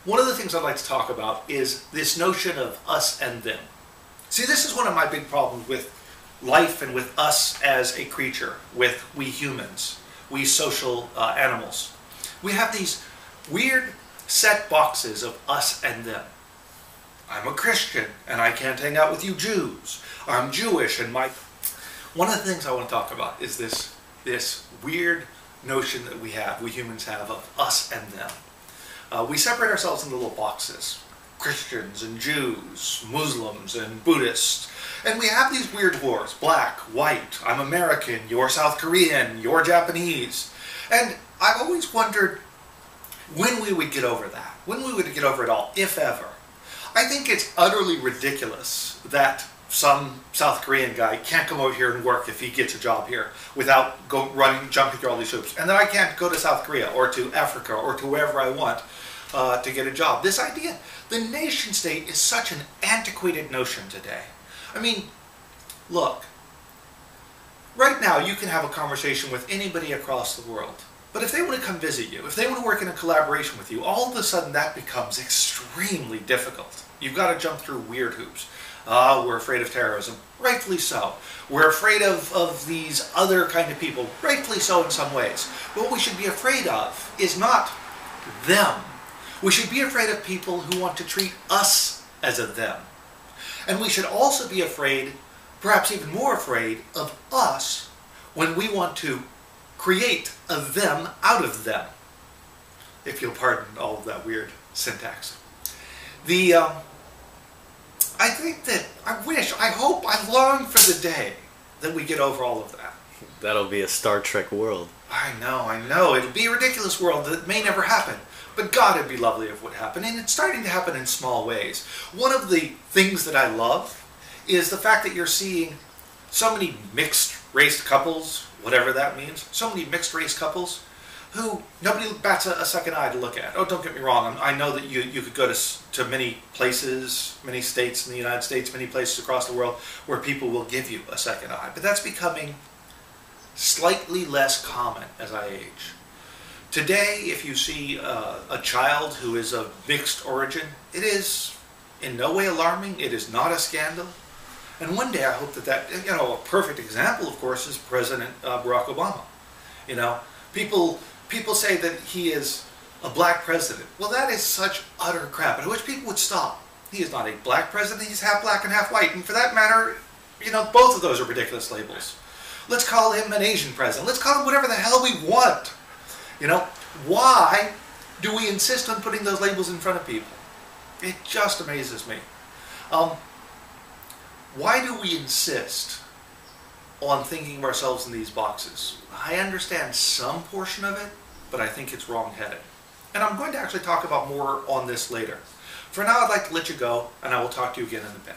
One of the things I'd like to talk about is this notion of us and them. See, this is one of my big problems with life and with us as a creature, with we humans, we social animals. We have these weird set boxes of us and them. I'm a Christian and I can't hang out with you Jews. I'm Jewish and my... One of the things I want to talk about is this weird notion that we humans have of us and them. We separate ourselves into little boxes. Christians and Jews, Muslims and Buddhists. And we have these weird wars. Black, white, I'm American, you're South Korean, you're Japanese. And I've always wondered when we would get over that. When we would get over it all, if ever. I think it's utterly ridiculous that some South Korean guy can't come over here and work if he gets a job here without jumping through all these hoops. And that I can't go to South Korea or to Africa or to wherever I want to get a job. This idea, the nation state is such an antiquated notion today. I mean, look, right now you can have a conversation with anybody across the world. But if they want to come visit you, if they want to work in a collaboration with you, all of a sudden that becomes extremely difficult. You've got to jump through weird hoops. We're afraid of terrorism. Rightfully so. We're afraid of these other kind of people. Rightfully so in some ways. But what we should be afraid of is not them. We should be afraid of people who want to treat us as a them. And we should also be afraid, perhaps even more afraid, of us when we want to create a them out of them. If you'll pardon all of that weird syntax. I think that, I hope, I long for the day that we get over all of that. That'll be a Star Trek world. I know. It'll be a ridiculous world that may never happen. But God, it'd be lovely if it would happen. And it's starting to happen in small ways. One of the things that I love is the fact that you're seeing so many mixed-race couples, whatever that means, so many mixed-race couples who nobody bats a second eye to look at. Oh, don't get me wrong. I know that you could go to many places, many states in the United States, many places across the world where people will give you a second eye. But that's becoming slightly less common as I age. Today, if you see a child who is of mixed origin, it is in no way alarming. It is not a scandal. And one day I hope that a perfect example, of course, is President Barack Obama. You know, people say that he is a black president. Well, that is such utter crap. And I wish people would stop. He is not a black president. He's half black and half white. And for that matter, both of those are ridiculous labels. Let's call him an Asian president. Let's call him whatever the hell we want. Why do we insist on putting those labels in front of people? It just amazes me. Why do we insist on thinking of ourselves in these boxes? I understand some portion of it, but I think it's wrong-headed. And I'm going to actually talk about more on this later. For now, I'd like to let you go, and I will talk to you again in a bit.